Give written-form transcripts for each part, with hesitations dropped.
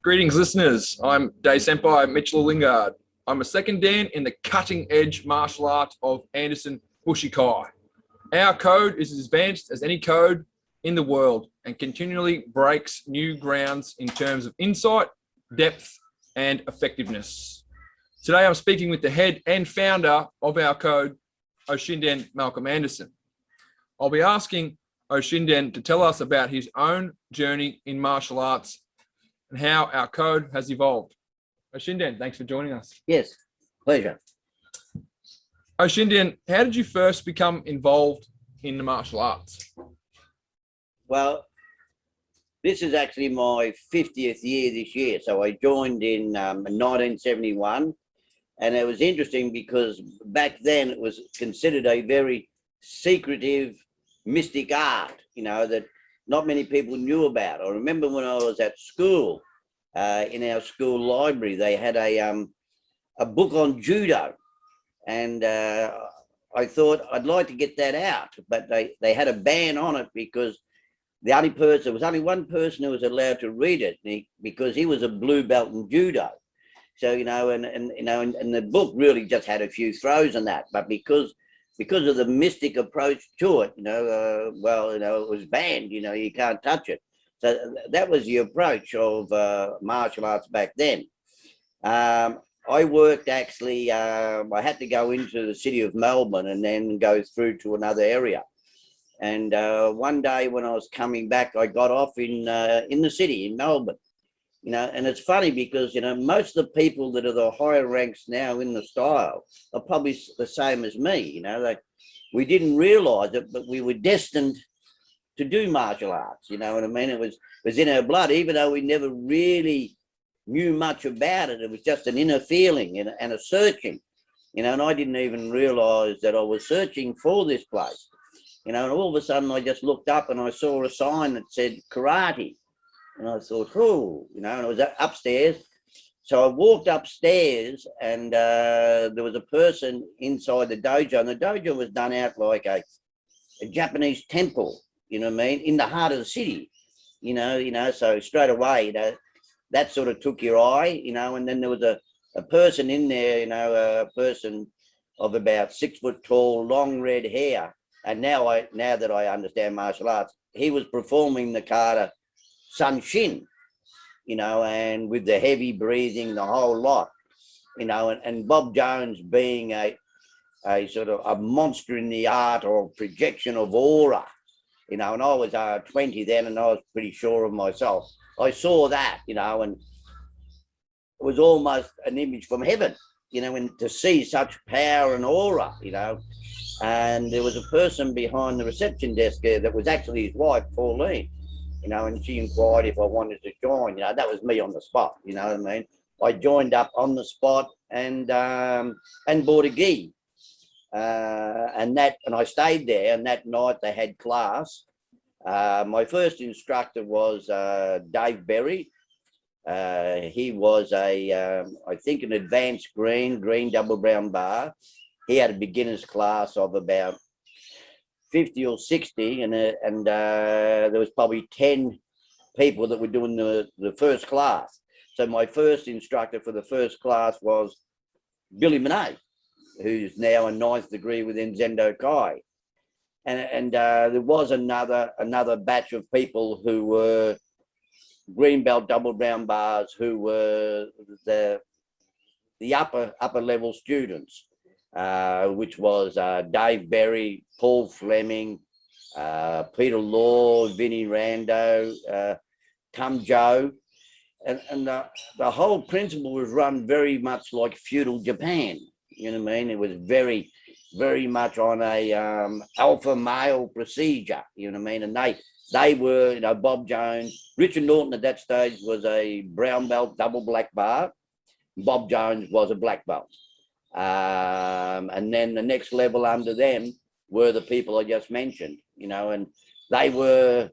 Greetings, listeners. I'm Day Senpai Mitchell Lingard. I'm a second Dan in the cutting-edge martial art of Anderson Bushi. Our code is as advanced as any code in the world and continually breaks new grounds in terms of insight, depth, and effectiveness. Today, I'm speaking with the head and founder of our code, Oshinden Malcolm Anderson. I'll be asking Oshinden to tell us about his own journey in martial arts and how our code has evolved. Oshinden, thanks for joining us. Yes, pleasure. Oshinden, how did you first become involved in the martial arts? Well, this is actually my 50th year this year. So I joined in 1971, and it was interesting because back then it was considered a very secretive, mystic art, that not many people knew about. I remember when I was at school, in our school library, they had a book on judo, and I thought I'd like to get that out, but they had a ban on it because there was only one person who was allowed to read it, because he was a blue belt in judo. So and the book really just had a few throws on that, but because of the mystic approach to it, it was banned. You can't touch it. So that was the approach of martial arts back then. I worked actually, I had to go into the city of Melbourne and then go through to another area. And one day when I was coming back, I got off in the city in Melbourne. And it's funny because, most of the people that are the higher ranks now in the style are probably the same as me. We didn't realize it, but we were destined to do martial arts. You know what I mean? It was in our blood, even though we never really knew much about it. It was just an inner feeling and a searching, and I didn't even realize that I was searching for this place. And all of a sudden I just looked up and I saw a sign that said karate. And I thought, and it was upstairs. So I walked upstairs and there was a person inside the dojo, and the dojo was done out like a Japanese temple, in the heart of the city, so straight away, that sort of took your eye, and then there was a person in there, a person of about 6 foot tall, long red hair. And now that I understand martial arts, he was performing the kata Sanshin, and with the heavy breathing, the whole lot, and Bob Jones being a sort of a monster in the art or projection of aura, and I was 20 then, and I was pretty sure of myself. I saw that, and it was almost an image from heaven, and to see such power and aura, and there was a person behind the reception desk there that was actually his wife, Pauline, and she inquired if I wanted to join. That was me on the spot, you know what I mean? I joined up on the spot and bought a gi. And I stayed there, and that night they had class. My first instructor was Dave Berry. He was I think an advanced green double brown bar. He had a beginner's class of about 50 or 60, and there was probably 10 people that were doing the first class. So my first instructor for the first class was Billy Monet, who's now a 9th degree within Zendo Kai. And there was another batch of people who were green belt double brown bars, who were the upper level students, which was Dave Berry, Paul Fleming, Peter Law, Vinnie Rando, Tum Joe. And the whole principle was run very much like feudal Japan. You know what I mean? It was very, very much on a alpha male procedure. You know what I mean? And they were, Bob Jones, Richard Norton at that stage was a brown belt double black bar. Bob Jones was a black belt. And then the next level under them were the people I just mentioned, and they were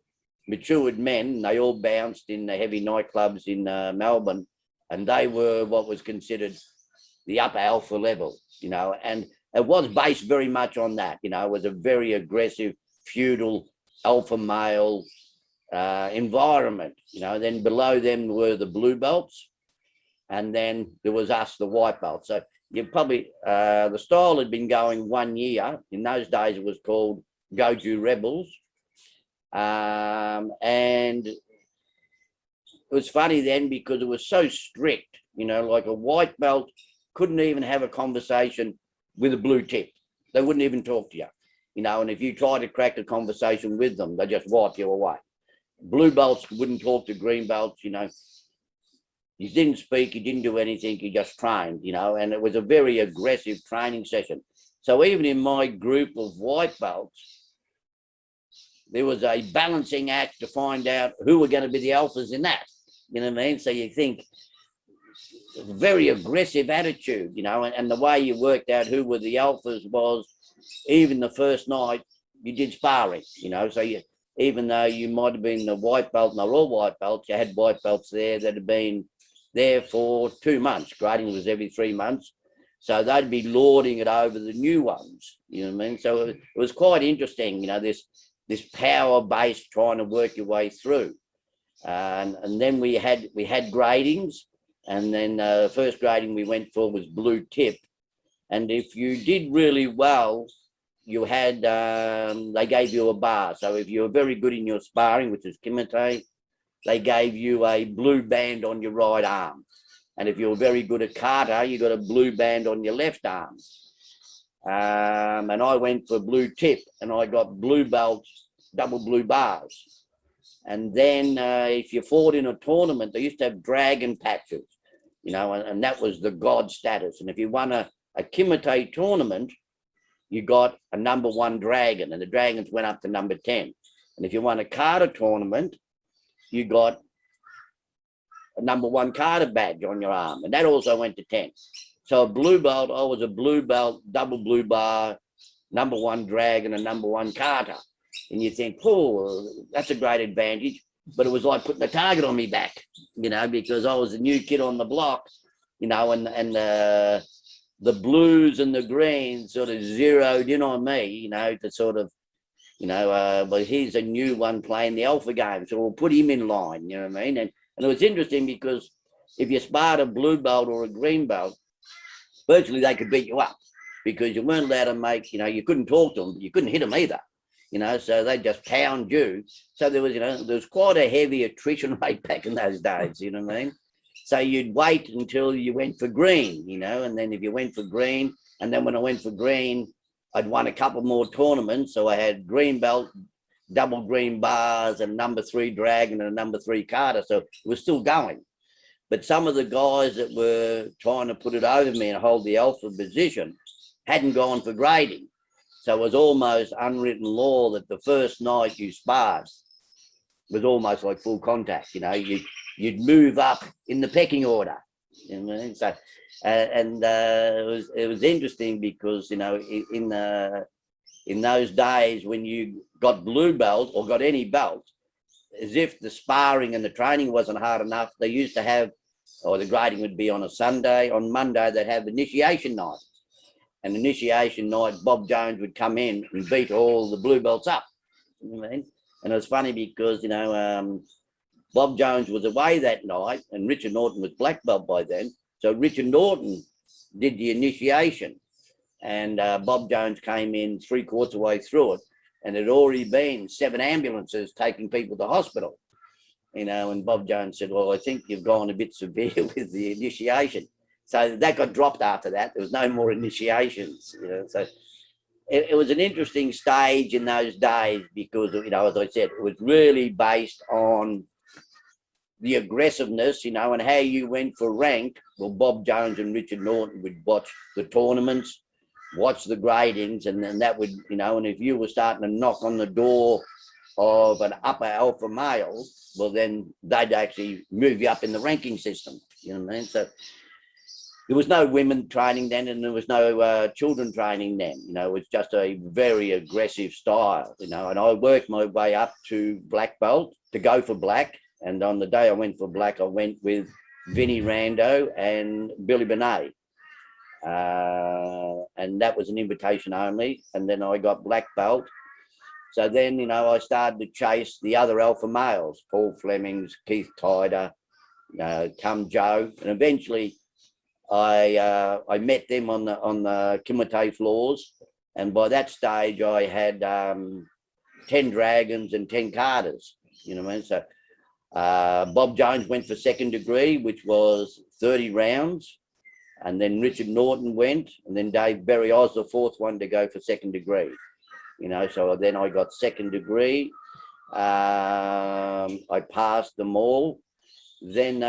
matured men. They all bounced in the heavy nightclubs in Melbourne, and they were what was considered the upper alpha level, and it was based very much on that. It was a very aggressive, feudal, alpha male environment, you know. Then below them were the blue belts, and then there was us, the white belts. So you probably, the style had been going 1 year. In those days, it was called Goju Rebels. And it was funny then because it was so strict, you know, like a white belt couldn't even have a conversation with a blue tip. They wouldn't even talk to you, you know, and if you tried to crack a conversation with them, they just wipe you away. Blue belts wouldn't talk to green belts, you know. You didn't speak, you didn't do anything, you just trained, you know, and it was a very aggressive training session. So even in my group of white belts, there was a balancing act to find out who were going to be the alphas in that, you know what I mean? So you think, it's a very aggressive attitude, you know, and the way you worked out who were the alphas was even the first night you did sparring, you know, so you, even though you might have been the white belt and they're all white belts, you had white belts there that had been there for 2 months. Grading was every 3 months. So they'd be lording it over the new ones, you know what I mean? So it was quite interesting, you know, this power-based trying to work your way through. And then we had gradings, and then the first grading we went for was blue tip. And if you did really well, you had, they gave you a bar. So if you were very good in your sparring, which is kimite, they gave you a blue band on your right arm. And if you were very good at kata, you got a blue band on your left arm. And I went for blue tip, and I got blue belts, double blue bars. And then if you fought in a tournament, they used to have dragon patches, you know, and that was the god status. And if you won a kimite tournament, you got a #1 dragon, and the dragons went up to #10. And if you won a kata tournament, you got a #1 kata badge on your arm, and that also went to 10. So a blue belt, I was a blue belt, double blue bar, #1 dragon, and #1 kata. And you think, oh, that's a great advantage. But it was like putting a target on me back, you know, because I was a new kid on the block, you know, and the blues and the greens sort of zeroed in on me, you know, to sort of, you know, well, here's a new one playing the alpha game, so we'll put him in line, you know what I mean? And it was interesting because if you sparred a blue belt or a green belt, virtually they could beat you up because you weren't allowed to make, you know, you couldn't talk to them, but you couldn't hit them either, you know, so they just pound you. So there was, you know, there was quite a heavy attrition rate back in those days, you know what I mean? So you'd wait until you went for green, you know, and then if you went for green, and then when I went for green, I'd won a couple more tournaments. So I had green belt, double green bars, and #3 dragon and a #3 kata. So it was still going. But some of the guys that were trying to put it over me and hold the alpha position hadn't gone for grading. So it was almost unwritten law that the first night you sparred was almost like full contact. You know, you'd move up in the pecking order. You know what I mean? So, it was interesting because, you know, in those days when you got blue belt or got any belt, as if the sparring and the training wasn't hard enough, they used to have, or the grading would be on a Sunday. On Monday, they'd have initiation night. And initiation night, Bob Jones would come in and beat all the blue belts up. You know what I mean? And it was funny because, you know, Bob Jones was away that night and Richard Norton was black belt by then. So Richard Norton did the initiation, and Bob Jones came in 3/4 of the way through it, and it had already been 7 ambulances taking people to hospital. You know, and Bob Jones said, well, I think you've gone a bit severe with the initiation. So that got dropped after that. There was no more initiations, you know. So it was an interesting stage in those days because, you know, as I said, it was really based on the aggressiveness, you know, and how you went for rank. Well, Bob Jones and Richard Norton would watch the tournaments, watch the gradings, and then that would, you know, and if you were starting to knock on the door of an upper alpha male, well, then they'd actually move you up in the ranking system, you know what I mean? So there was no women training then, and there was no children training then, you know. It was just a very aggressive style, you know, and I worked my way up to black belt to go for black. And on the day I went for black, I went with Vinnie Rando and Billy Benet. And that was an invitation only. And then I got black belt. So then, you know, I started to chase the other alpha males, Paul Flemings, Keith Tyder, come Joe, and eventually I met them on the Kimite floors, and by that stage I had 10 Dragons and 10 Carters. You know what I mean? So Bob Jones went for second degree, which was 30 rounds, and then Richard Norton went, and then Dave Berry, I was the fourth one to go for second degree. You know, so then I got second degree. I passed them all. Then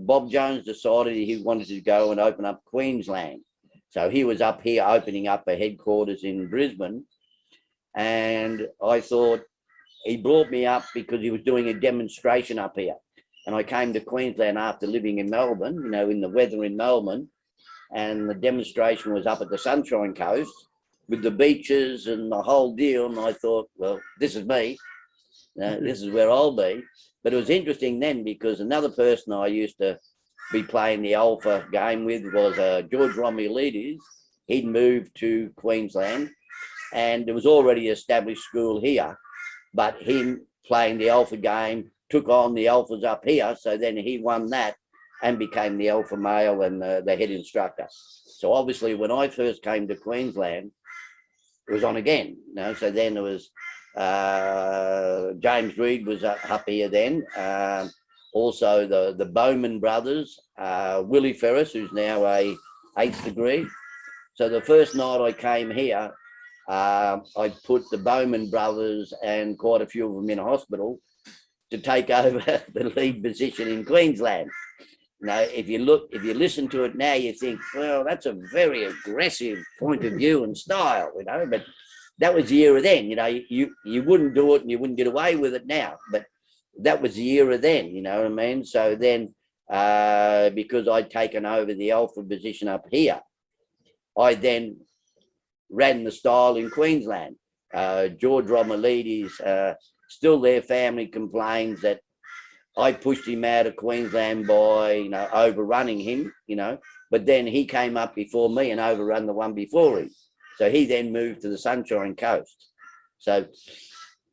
Bob Jones decided he wanted to go and open up Queensland. So he was up here opening up a headquarters in Brisbane. And I thought he brought me up because he was doing a demonstration up here. And I came to Queensland after living in Melbourne, you know, in the weather in Melbourne. And the demonstration was up at the Sunshine Coast with the beaches and the whole deal. And I thought, well, this is me. This is where I'll be. But it was interesting then because another person I used to be playing the alpha game with was George Romulides. He'd moved to Queensland and there was already an established school here, but him playing the alpha game took on the alphas up here. So then he won that and became the alpha male and the head instructor. So obviously when I first came to Queensland, it was on again. You know? So then there was James Reed was up here then. Also the Bowman brothers, Willie Ferris, who's now a 8th degree. So the first night I came here, I put the Bowman brothers and quite a few of them in a hospital to take over the lead position in Queensland. Now, if you listen to it now, you think, well, that's a very aggressive point of view and style, you know, but that was the era then, you know, you wouldn't do it and you wouldn't get away with it now, but that was the era then, you know what I mean? So then, because I'd taken over the alpha position up here, I then ran the style in Queensland. George Romulides, still their family complains that I pushed him out of Queensland by, you know, overrunning him, you know, but then he came up before me and overrun the one before him. So he then moved to the Sunshine Coast. So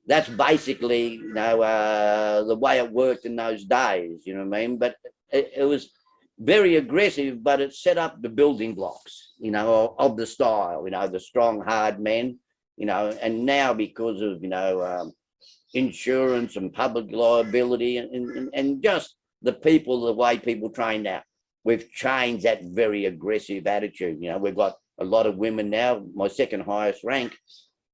that's basically, you know, the way it worked in those days, you know what I mean? But it was very aggressive, but it set up the building blocks, you know, of the style, you know, the strong, hard men, you know, and now because of, you know, insurance and public liability and just the people, the way people train now, we've changed that very aggressive attitude. You know, we've got a lot of women now. My second highest rank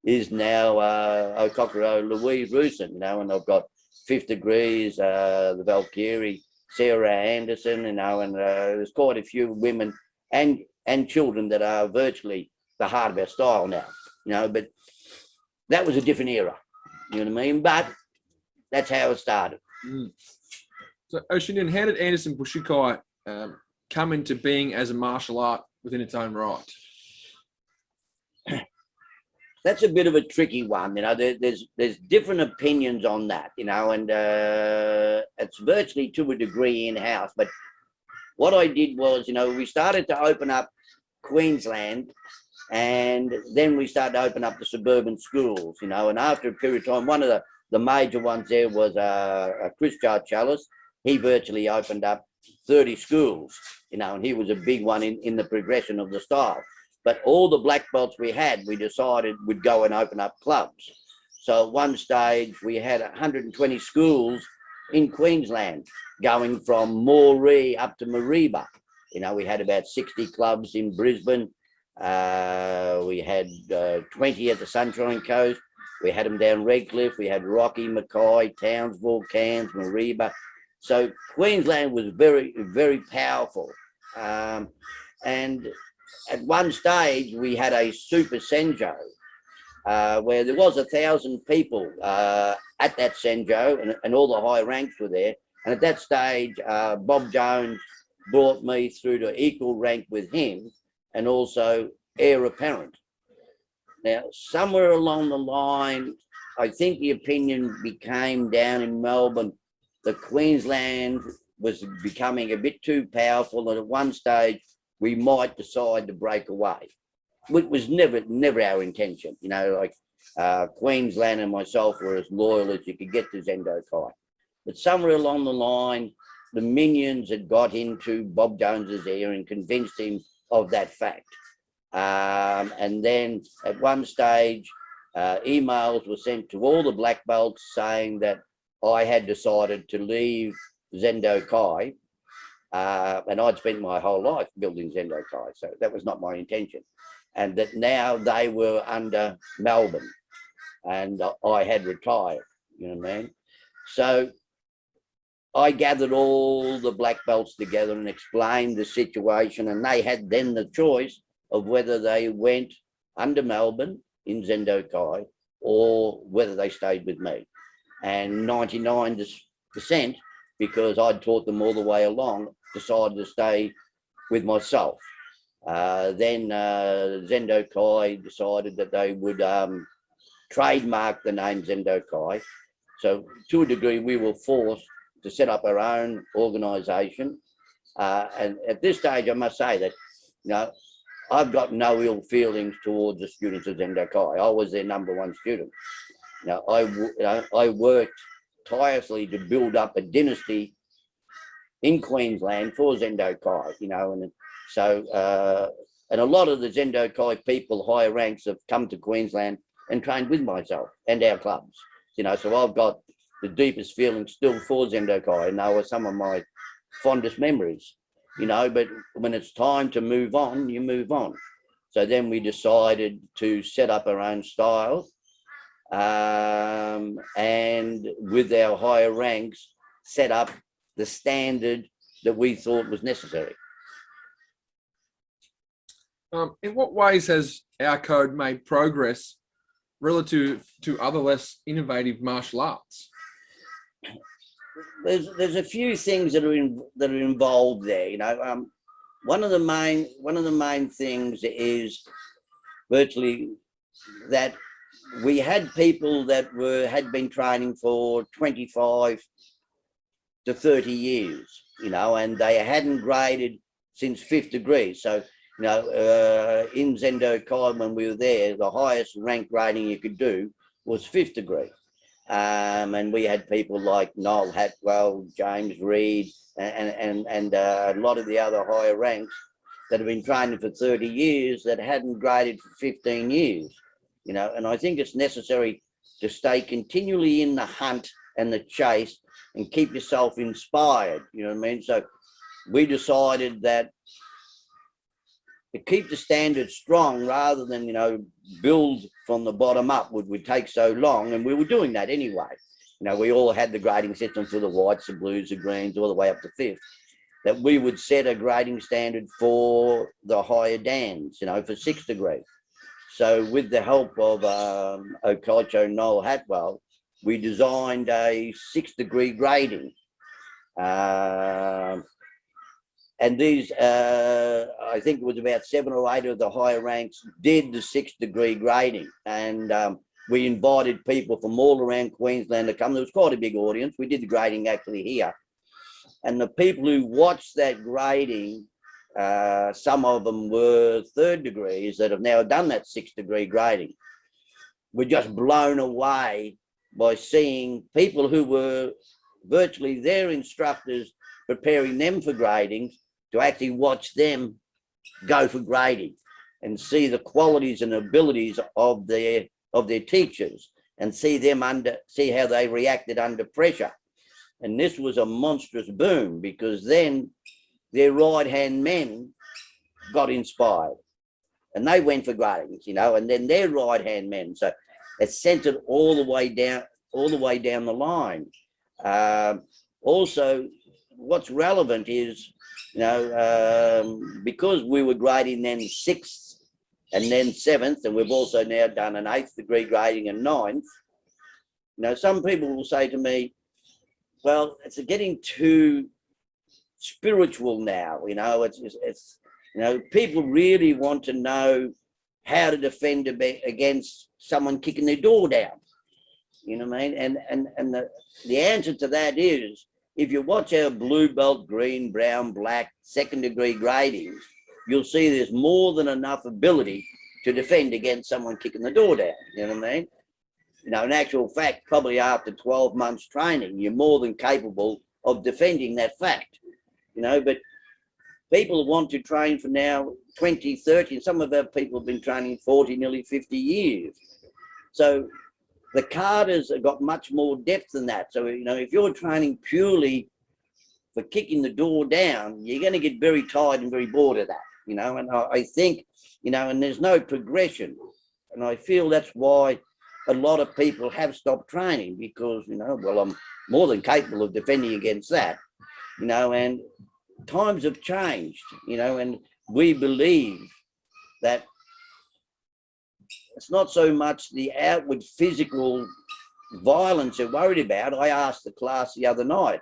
is now Okokoro Louise Rusin, you know, and I've got 5th degrees, the Valkyrie, Sarah Anderson, you know, and there's quite a few women and children that are virtually the heart of our style now, you know, but that was a different era. You know what I mean? But that's how it started. So, Oceanian, how did Anderson Bushikai come into being as a martial art within its own right? That's a bit of a tricky one. You know, there's different opinions on that, you know, and it's virtually to a degree in-house. But what I did was, you know, we started to open up Queensland, and then we started to open up the suburban schools, you know, and after a period of time, one of the major ones there was Chris Chalice. He virtually opened up 30 schools, you know, and he was a big one in the progression of the style. But all the black belts we had, we decided we'd go and open up clubs. So at one stage, we had 120 schools in Queensland, going from Moree up to Mareeba. You know, we had about 60 clubs in Brisbane. We had 20 at the Sunshine Coast. We had them down Redcliffe. We had Rocky, Mackay, Townsville, Cairns, Mareeba. So Queensland was very, very powerful. And at one stage, we had a Super Senjo where there was 1,000 people at that Senjo, and all the high ranks were there. And at that stage, Bob Jones brought me through to equal rank with him, and also heir apparent. Now, somewhere along the line, I think the opinion became down in Melbourne that Queensland was becoming a bit too powerful, and at one stage we might decide to break away, which was never our intention. You know, like Queensland and myself were as loyal as you could get to Zendo Kai. But somewhere along the line, the minions had got into Bob Jones's ear and convinced him of that fact. And then at one stage, emails were sent to all the black belts saying that I had decided to leave Zendo Kai. And I'd spent my whole life building Zendo Kai, so that was not my intention. And that now they were under Melbourne and I had retired, you know what I mean? So I gathered all the black belts together and explained the situation, and they had then the choice of whether they went under Melbourne in Zendo Kai or whether they stayed with me. And 99%, because I'd taught them all the way along, decided to stay with myself. Then Zendo Kai decided that they would trademark the name Zendo Kai. So to a degree, we were forced to set up our own organisation. And at this stage, I must say that, you know, I've got no ill feelings towards the students of Zendo Kai. I was their #1 student. Now, I worked tirelessly to build up a dynasty in Queensland for Zendo Kai, you know, and so, and a lot of the Zendo Kai people, higher ranks, have come to Queensland and trained with myself and our clubs, you know, so I've got the deepest feelings still for Zendo Kai, and they were some of my fondest memories, you know, but when it's time to move on, you move on. So then we decided to set up our own style, and with our higher ranks, set up the standard that we thought was necessary. In what ways has our code made progress relative to other less innovative martial arts? There's a few things that are involved there. You know, one of the main things is virtually that we had people that had been training for 25 to 30 years, you know, and they hadn't graded since 5th degree. So, you know, in Zendo Kai, when we were there, the highest rank grading you could do was 5th degree. And we had people like Noel Hatwell, James Reed, and a lot of the other higher ranks that have been training for 30 years that hadn't graded for 15 years, you know. And I think it's necessary to stay continually in the hunt and the chase and keep yourself inspired, you know what I mean? So we decided that to keep the standard strong rather than, you know, build from the bottom up would take so long, and we were doing that anyway. You know, we all had the grading system for the whites, the blues, the greens, all the way up to 5th, that we would set a grading standard for the higher dans, you know, for 6th degree. So with the help of Okocho Noel Hatwell, we designed a 6th degree grading. And these, I think it was about 7 or 8 of the higher ranks did the 6th degree grading. And we invited people from all around Queensland to come. There was quite a big audience. We did the grading actually here. And the people who watched that grading, some of them were 3rd degrees that have now done that 6th degree grading. We're just blown away by seeing people who were virtually their instructors preparing them for gradings to actually watch them go for grading and see the qualities and abilities of their teachers and see how they reacted under pressure. And this was a monstrous boom, because then their right-hand men got inspired and they went for gradings, you know, and then their right-hand men. So it sent it all the way down the line. Also, what's relevant is, you know, because we were grading then 6th and then 7th, and we've also now done an 8th degree grading and 9th. You know, some people will say to me, well, it's getting too spiritual now, you know, it's you know, people really want to know how to defend against someone kicking their door down, you know what I mean? And the answer to that is, if you watch our blue belt, green, brown, black, 2nd degree gradings, you'll see there's more than enough ability to defend against someone kicking the door down, you know what I mean? in actual fact, probably after 12 months training, you're more than capable of defending that fact, but people want to train for now 20, 30, and some of our people have been training 40, nearly 50 years. So the Carters have got much more depth than that. So, if you're training purely for kicking the door down, you're going to get very tired and very bored of that, and I think, and there's no progression. And I feel that's why a lot of people have stopped training, because, well, I'm more than capable of defending against that, and times have changed, and we believe that it's not so much the outward physical violence they're worried about. I asked the class the other night,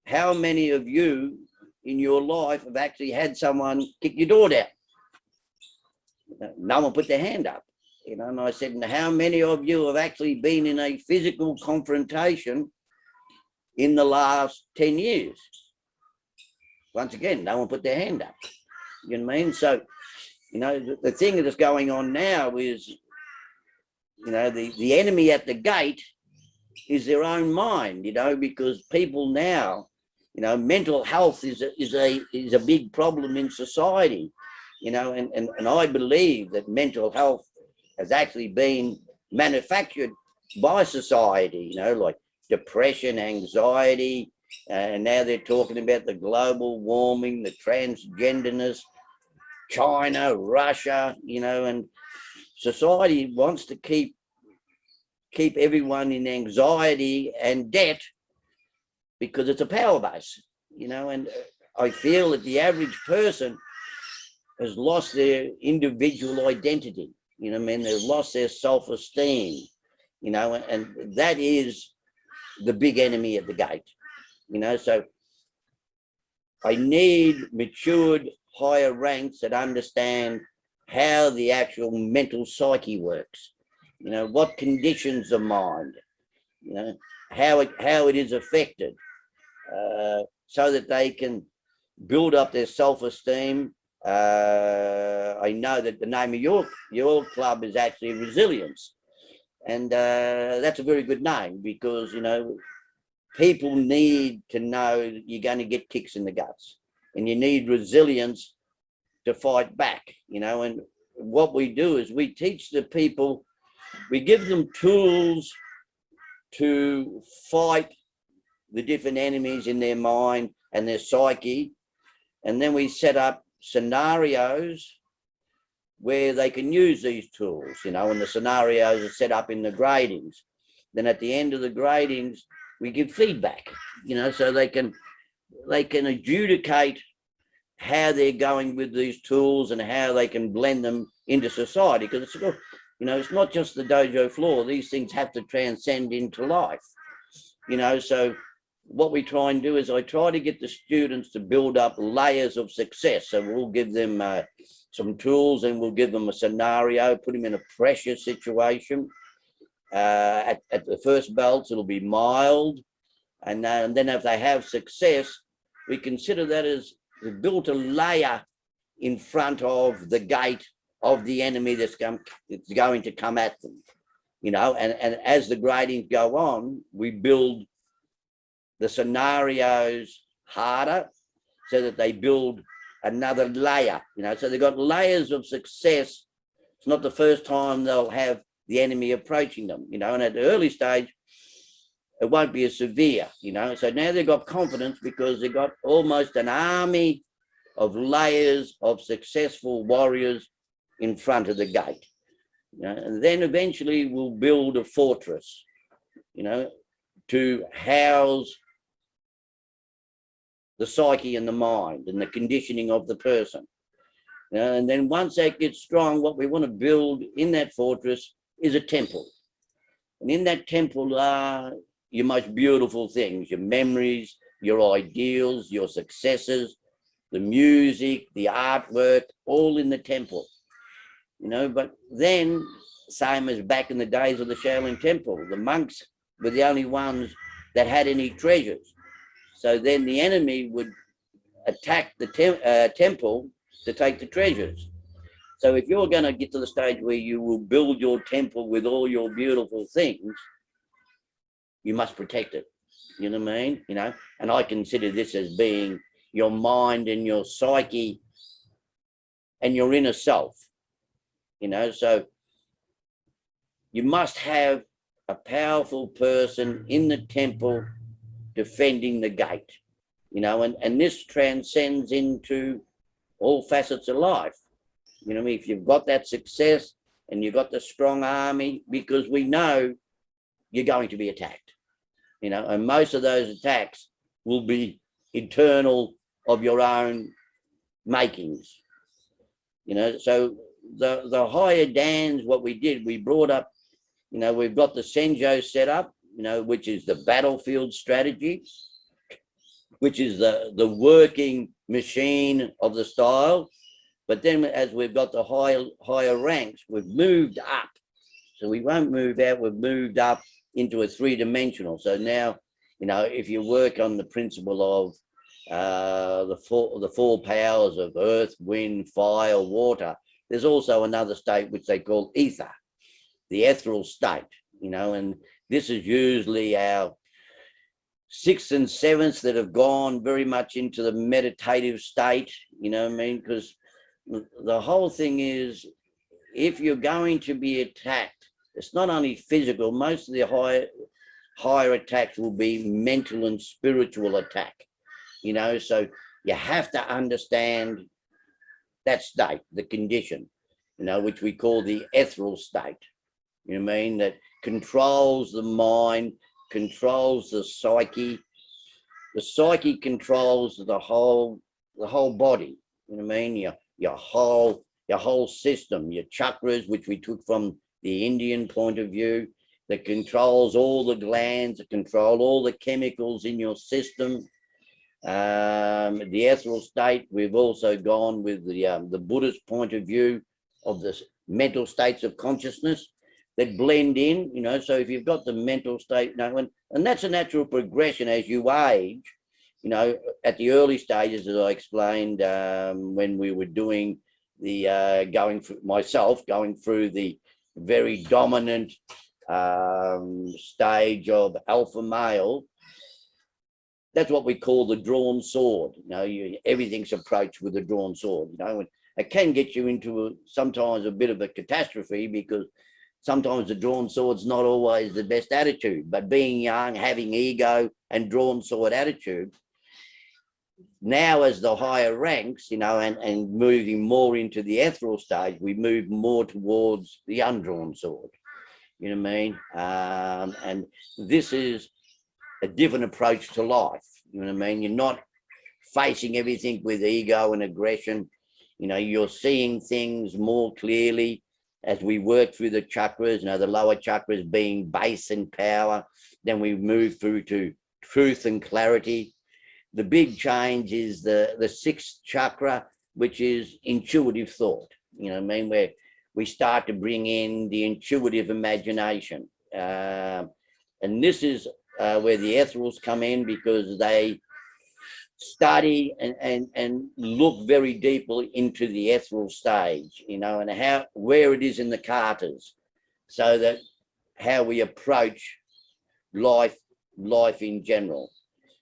how many of you in your life have actually had someone kick your door down? No one put their hand up, and I said, how many of you have actually been in a physical confrontation in the last 10 years? Once again, no one put their hand up. You know what I mean? So, the thing that's going on now is, the enemy at the gate is their own mind, because people now, mental health is a big problem in society, and I believe that mental health has actually been manufactured by society, like depression, anxiety, and now they're talking about the global warming, the transgenderness, China, Russia, and society wants to keep everyone in anxiety and debt because it's a power base, and I feel that the average person has lost their individual identity, they've lost their self-esteem, and that is the big enemy at the gate, so I need matured higher ranks that understand how the actual mental psyche works, what conditions the mind, how it is affected, so that they can build up their self-esteem. I know that the name of your club is actually Resilience, and that's a very good name, because people need to know that you're going to get kicks in the guts, and you need resilience to fight back, and what we do is we teach the people, we give them tools to fight the different enemies in their mind and their psyche, and then we set up scenarios where they can use these tools, and the scenarios are set up in the gradings. Then at the end of the gradings, we give feedback, so they can adjudicate how they're going with these tools and how they can blend them into society, because it's not just the dojo floor. These things have to transcend into life, so what we try and do is I try to get the students to build up layers of success. So we'll give them some tools, and we'll give them a scenario, put them in a pressure situation. At the first belts, it'll be mild. And then if they have success, we consider that as we've built a layer in front of the gate of the enemy that's going to come at them, and as the gradings go on, we build the scenarios harder so that they build another layer, so they've got layers of success. It's not the first time they'll have the enemy approaching them, and at the early stage, it won't be as severe, so now they've got confidence because they've got almost an army of layers of successful warriors in front of the gate, and then eventually we'll build a fortress, to house the psyche and the mind and the conditioning of the person. And then once that gets strong, what we want to build in that fortress is a temple. And in that temple are your most beautiful things, your memories, your ideals, your successes, the music, the artwork, all in the temple. But then, same as back in the days of the Shaolin Temple, the monks were the only ones that had any treasures. So then the enemy would attack the temple to take the treasures. So if you're going to get to the stage where you will build your temple with all your beautiful things, you must protect it. You know what I mean? You know, and I consider this as being your mind and your psyche and your inner self. You know, so you must have a powerful person in the temple defending the gate. You know, and this transcends into all facets of life. You know what I mean? If you've got that success and you've got the strong army, because we know you're going to be attacked, you know, and most of those attacks will be internal of your own makings, you know. So the higher dans, what we did, we brought up, you know, we've got the Senjo set up, you know, which is the battlefield strategy, which is the working machine of the style. But then as we've got the higher ranks, we've moved up. So we won't move out, we've moved up into a three-dimensional. So now, you know, if you work on the principle of the four powers of earth, wind, fire, water, there's also another state which they call ether, the ethereal state, you know, and this is usually our sixth and seventh that have gone very much into the meditative state, you know what I mean? Because the whole thing is, if you're going to be attacked, it's not only physical, most of the higher attacks will be mental and spiritual attack, you know, so you have to understand that state, the condition, you know, which we call the ethereal state, you know what I mean, that controls the mind, controls the psyche. The psyche controls the whole body, you know what I mean, your whole system, your chakras, which we took from the Indian point of view, that controls all the glands, that control all the chemicals in your system. The ethereal state, we've also gone with the Buddhist point of view of the mental states of consciousness that blend in, you know. So if you've got the mental state, you know, and that's a natural progression as you age, you know. At the early stages, as I explained, when we were doing the going through the very dominant stage of alpha male, that's what we call the drawn sword. You know, everything's approached with a drawn sword, you know, and it can get you into sometimes a bit of a catastrophe, because sometimes the drawn sword's not always the best attitude. But being young, having ego and drawn sword attitude, now as the higher ranks, you know, and moving more into the ethereal stage, we move more towards the undrawn sword, you know what I mean? And this is a different approach to life, you know what I mean? You're not facing everything with ego and aggression, you know, you're seeing things more clearly as we work through the chakras, you know, the lower chakras being base and power, then we move through to truth and clarity. The big change is the sixth chakra, which is intuitive thought, you know what I mean, where we start to bring in the intuitive imagination. And this is where the ethereals come in, because they study and look very deeply into the ethereal stage, you know, and where it is in the katas, so that how we approach life in general.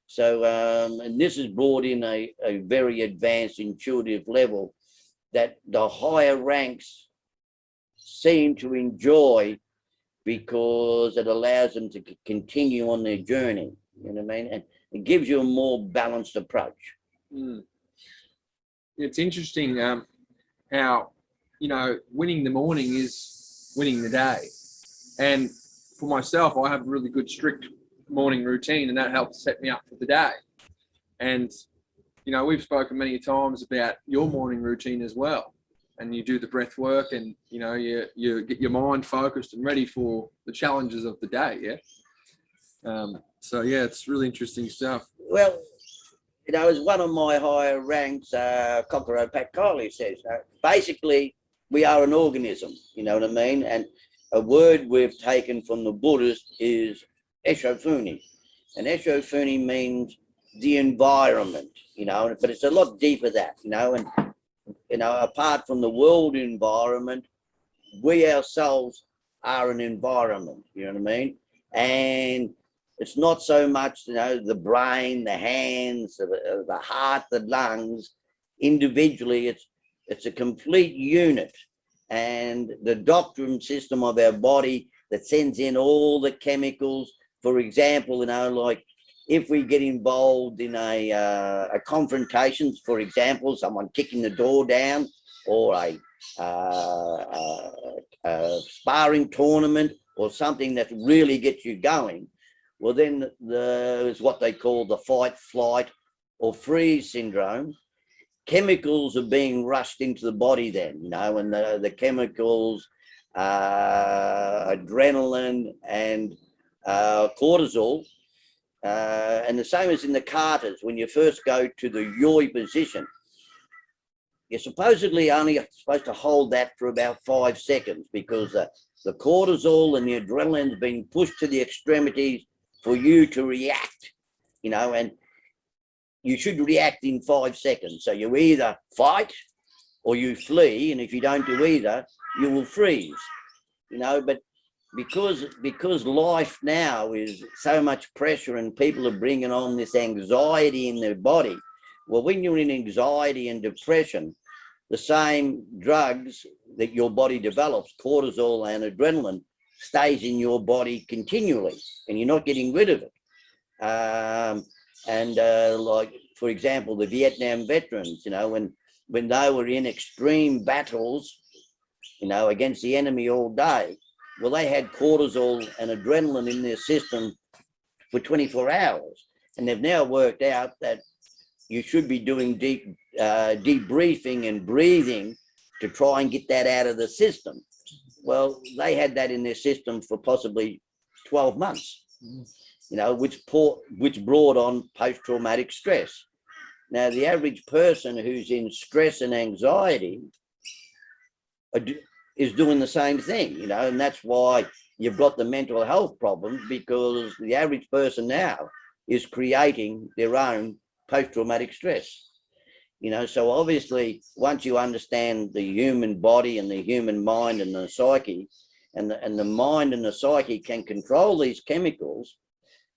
So and this has brought in a very advanced intuitive level that the higher ranks seem to enjoy, because it allows them to continue on their journey, you know what I mean? And it gives you a more balanced approach. It's interesting how, you know, winning the morning is winning the day. And for myself, I have a really good strict morning routine, and that helps set me up for the day. And, you know, we've spoken many times about your morning routine as well. And you do the breath work, and, you know, you get your mind focused and ready for the challenges of the day, yeah? So, yeah, it's really interesting stuff. Well, you know, as one of my higher ranks, Kokoro Pat Kiley says, basically, we are an organism, you know what I mean? And a word we've taken from the Buddhists is Eshofuni. And Eshofuni means the environment, you know, but it's a lot deeper than that, you know. And you know, apart from the world environment, we ourselves are an environment, you know what I mean? And it's not so much, you know, the brain, the hands, the heart, the lungs. Individually, it's a complete unit. And the doctrine system of our body that sends in all the chemicals, for example, you know, like if we get involved in a confrontation, for example, someone kicking the door down, or a sparring tournament, or something that really gets you going, well, then there's what they call the fight, flight, or freeze syndrome. Chemicals are being rushed into the body then, you know, and the chemicals, adrenaline and cortisol, and the same as in the carters. When you first go to the yaoi position, you're supposedly only supposed to hold that for about 5 seconds, because the cortisol and the adrenaline has been pushed to the extremities for you to react, you know, and you should react in 5 seconds. So you either fight or you flee, and if you don't do either, you will freeze, you know. But because life now is so much pressure and people are bringing on this anxiety in their body, well, when you're in anxiety and depression, the same drugs that your body develops, cortisol and adrenaline, stays in your body continually, and you're not getting rid of it. Like, for example, the Vietnam veterans, you know, when they were in extreme battles, you know, against the enemy all day, well, they had cortisol and adrenaline in their system for 24 hours. And they've now worked out that you should be doing debriefing and breathing to try and get that out of the system. Well, they had that in their system for possibly 12 months, you know, which brought on post-traumatic stress. Now, the average person who's in stress and anxiety is doing the same thing, you know, and that's why you've got the mental health problems, because the average person now is creating their own post-traumatic stress, you know. So obviously, once you understand the human body and the human mind and the psyche, and the mind and the psyche can control these chemicals,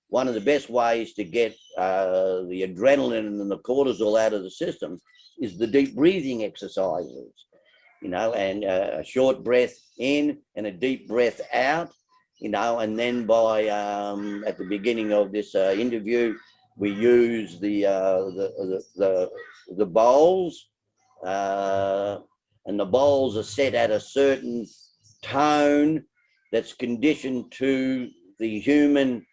one of the best ways to get the adrenaline and the cortisol out of the system is the deep breathing exercises, you know, and a short breath in and a deep breath out, you know. And then by at the beginning of this interview, we use the bowls, and the bowls are set at a certain tone that's conditioned to the human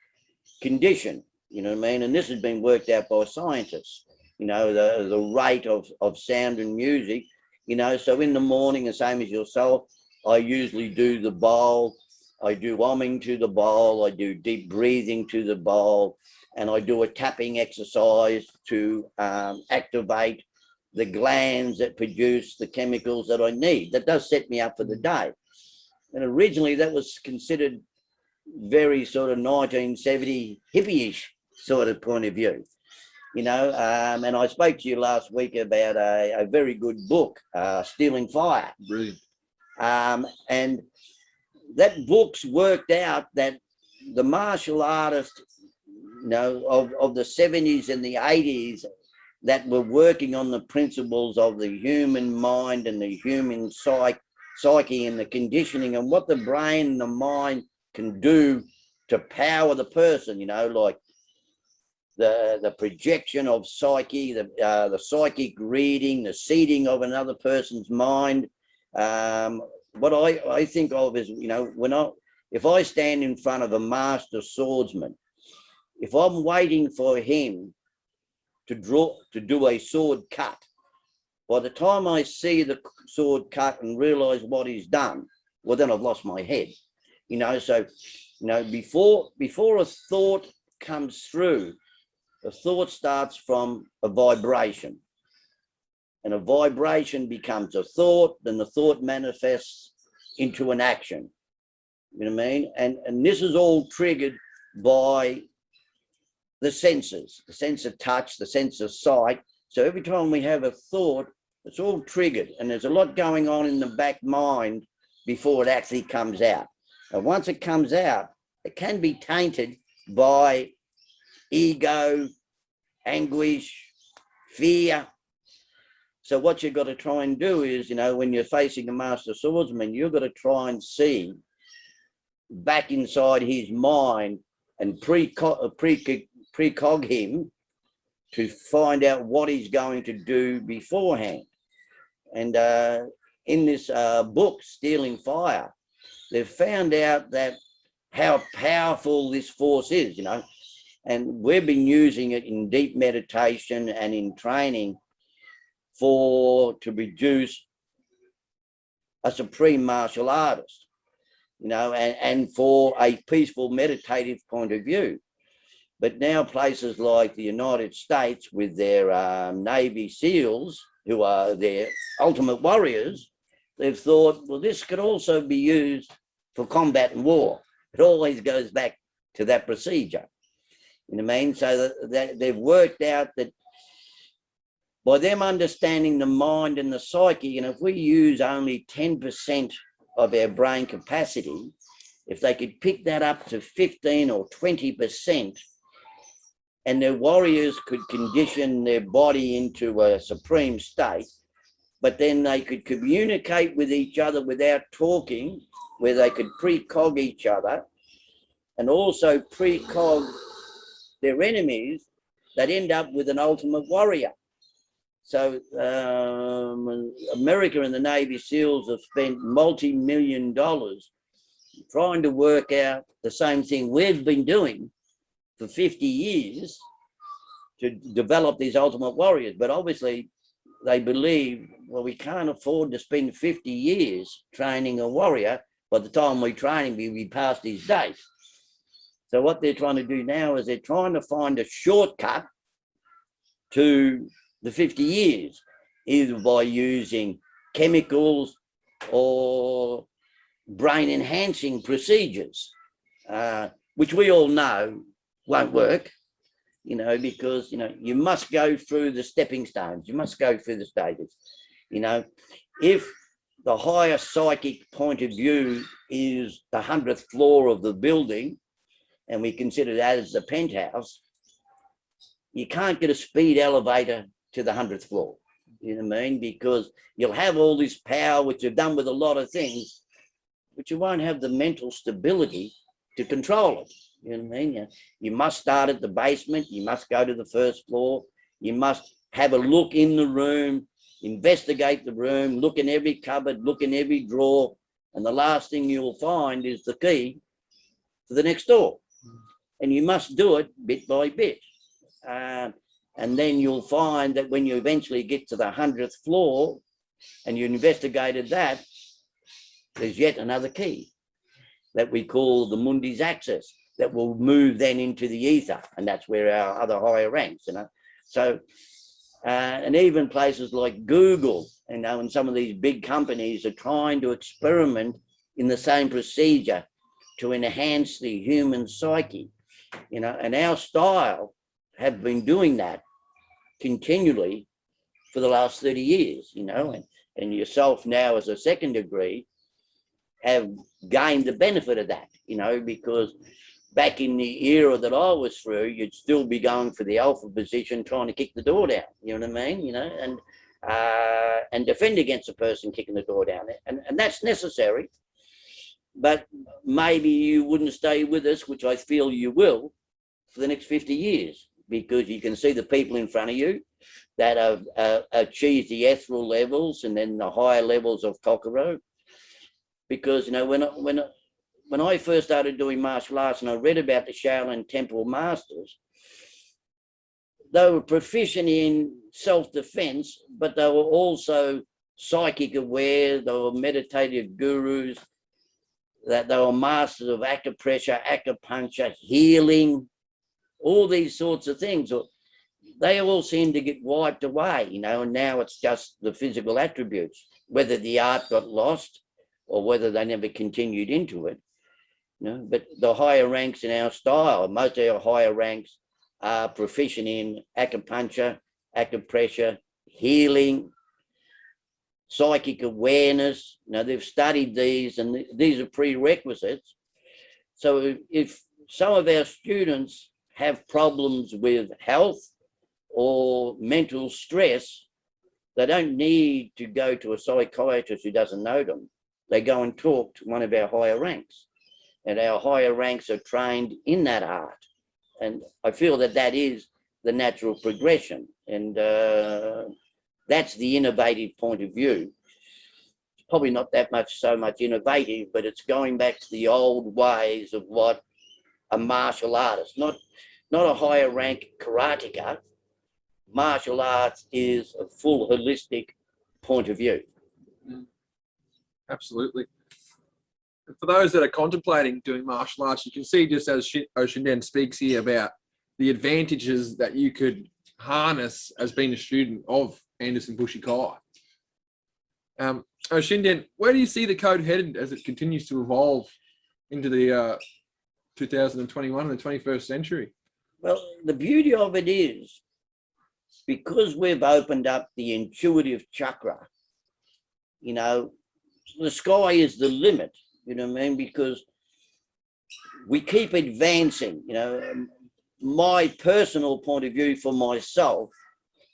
condition, you know what I mean? And this has been worked out by scientists, you know, the rate of sound and music, you know. So in the morning, the same as yourself, I usually do the bowl, I do humming to the bowl, I do deep breathing to the bowl, and I do a tapping exercise to activate the glands that produce the chemicals that I need. That does set me up for the day. And originally that was considered very sort of 1970 hippie-ish sort of point of view, you know. And I spoke to you last week about a very good book, Stealing Fire. Brilliant. And that book's worked out that the martial artists, you know, of the 70s and the 80s that were working on the principles of the human mind and the human psyche and the conditioning and what the brain and the mind can do to power the person, you know, like the projection of psyche, the psychic reading, the seeding of another person's mind. What I think of is, you know, if I stand in front of a master swordsman, if I'm waiting for him to do a sword cut, by the time I see the sword cut and realize what he's done, well, then I've lost my head, you know. So, you know, before a thought comes through, the thought starts from a vibration, and a vibration becomes a thought, then the thought manifests into an action, you know what I mean? And this is all triggered by the senses, the sense of touch, the sense of sight. So every time we have a thought, It's all triggered, and there's a lot going on in the back mind before it actually comes out. And once it comes out, it can be tainted by ego, anguish, fear. So what you've got to try and do is, when you're facing a master swordsman, you've got to try and see back inside his mind and precog him to find out what he's going to do beforehand. And in this book, Stealing Fire, they've found out that how powerful this force is, and we've been using it in deep meditation and in training to produce a supreme martial artist, and for a peaceful meditative point of view. But now places like the United States with their Navy SEALs, who are their ultimate warriors, they've thought, well, this could also be used for combat and war. It always goes back to that procedure. You know what I mean? So that they've worked out that by them understanding the mind and the psyche, and if we use only 10% of our brain capacity, if they could pick that up to 15 or 20%, and their warriors could condition their body into a supreme state, but then they could communicate with each other without talking, where they could precog each other and also precog their enemies, that end up with an ultimate warrior. So America and the Navy SEALs have spent multi-million dollars trying to work out the same thing we've been doing for 50 years to develop these ultimate warriors. But obviously they believe, well, we can't afford to spend 50 years training a warrior. By the time we train him, we'll be past his date. So what they're trying to do now is they're trying to find a shortcut to the 50 years, either by using chemicals or brain enhancing procedures, which we all know won't work, because, you must go through the stepping stones. You must go through the stages. If the higher psychic point of view is the 100th floor of the building, and we consider that as the penthouse, you can't get a speed elevator to the 100th floor. You know what I mean? Because you'll have all this power, which you've done with a lot of things, but you won't have the mental stability to control it. You know what I mean? You must start at the basement. You must go to the first floor. You must have a look in the room, investigate the room, look in every cupboard, look in every drawer. And the last thing you'll find is the key to the next door. And you must do it bit by bit. And then you'll find that when you eventually get to the 100th floor and you investigated that, there's yet another key that we call the Mundi's axis that will move then into the ether. And that's where our other higher ranks, So, and even places like Google, and some of these big companies are trying to experiment in the same procedure to enhance the human psyche, and our style have been doing that continually for the last 30 years, and yourself now as a second degree have gained the benefit of that, because back in the era that I was through, you'd still be going for the alpha position, trying to kick the door down, you know what I mean? And defend against a person kicking the door down. And that's necessary, but maybe you wouldn't stay with us, which I feel you will, for the next 50 years, because you can see the people in front of you that have achieved the ethereal levels and then the higher levels of Kokoro. Because, when I first started doing martial arts and I read about the Shaolin Temple Masters, they were proficient in self-defense, but they were also psychic aware. They were meditative gurus, that they were masters of acupressure, acupuncture, healing, all these sorts of things. They all seem to get wiped away, and now it's just the physical attributes, whether the art got lost or whether they never continued into it. But the higher ranks in our style, most of our higher ranks are proficient in acupuncture, acupressure, healing, psychic awareness. They've studied these, and these are prerequisites. So if some of our students have problems with health or mental stress, they don't need to go to a psychiatrist who doesn't know them. They go and talk to one of our higher ranks, and our higher ranks are trained in that art. And I feel that that is the natural progression. And that's the innovative point of view. It's probably not that much, so much innovative, but it's going back to the old ways of what a martial artist, not a higher rank karateka. Martial arts is a full holistic point of view. Absolutely. For those that are contemplating doing martial arts, you can see just as Oshinden speaks here about the advantages that you could harness as being a student of Anderson Bushi Kai. Oshinden, where do you see the code headed as it continues to evolve into the 2021 and the 21st century? Well, the beauty of it is, because we've opened up the intuitive chakra, the sky is the limit, because we keep advancing. My personal point of view for myself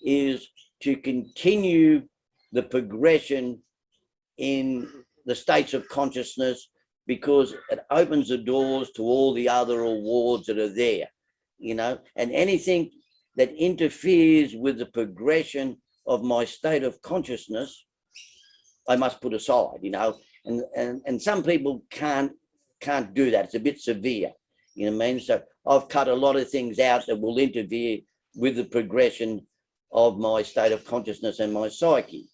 is to continue the progression in the states of consciousness, because it opens the doors to all the other awards that are there, and anything that interferes with the progression of my state of consciousness, I must put aside, and some people can't do that. It's a bit severe, So I've cut a lot of things out that will interfere with the progression of my state of consciousness and my psyche.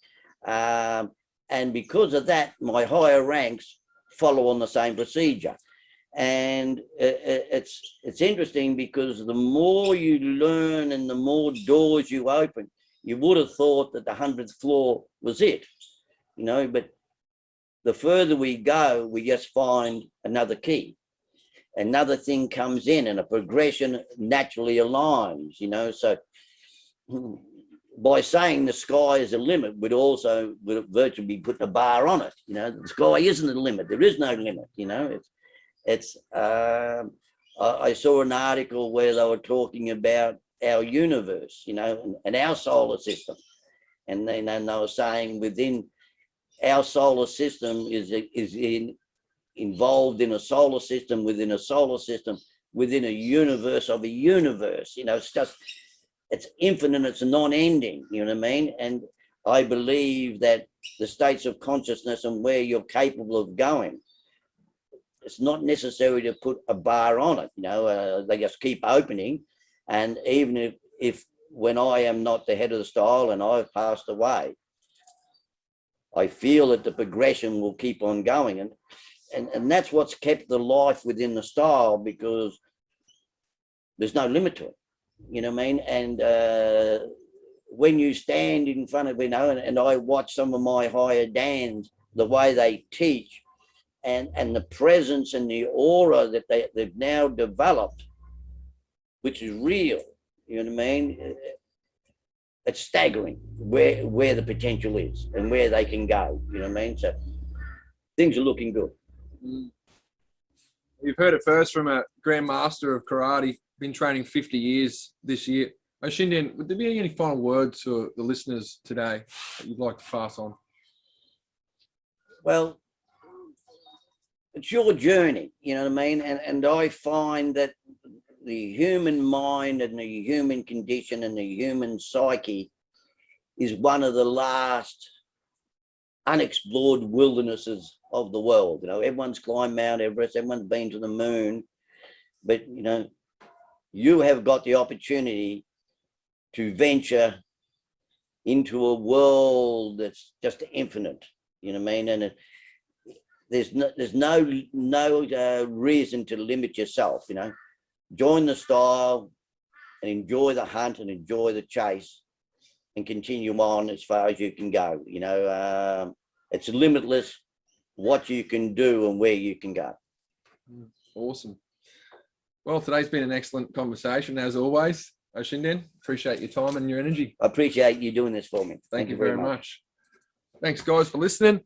And because of that, my higher ranks follow on the same procedure. And it's interesting, because the more you learn and the more doors you open, you would have thought that the 100th floor was it, but the further we go, we just find another key. Another thing comes in, and a progression naturally aligns, So by saying the sky is a limit, would virtually be putting a bar on it. The sky isn't a limit. There is no limit. I saw an article where they were talking about our universe, and our solar system, and then they were saying within our solar system is involved in a solar system within a solar system within a universe of a universe. It's infinite. It's non-ending. And I believe that the states of consciousness and where you're capable of going, it's not necessary to put a bar on it. They just keep opening. And even if when I am not the head of the style and I've passed away, I feel that the progression will keep on going. And that's what's kept the life within the style, because there's no limit to it. And when you stand in front of, and I watch some of my higher dans, the way they teach, and the presence and the aura that they've now developed, which is real, it's staggering where the potential is and where they can go, So things are looking good. You've heard it first from a Grand Master of Karate, been training 50 years this year. Oshinden, would there be any final words for the listeners today that you'd like to pass on? Well, it's your journey, And I find that the human mind and the human condition and the human psyche is one of the last unexplored wildernesses of the world. Everyone's climbed Mount Everest, everyone's been to the moon, but you have got the opportunity to venture into a world that's just infinite, and there's no reason to limit yourself. Join the style and enjoy the hunt and enjoy the chase, and continue on as far as you can go. It's limitless what you can do and where you can go. Awesome. Well, today's been an excellent conversation, as always. Oshinden, appreciate your time and your energy. I appreciate you doing this for me. Thank you very much. Thanks, guys, for listening.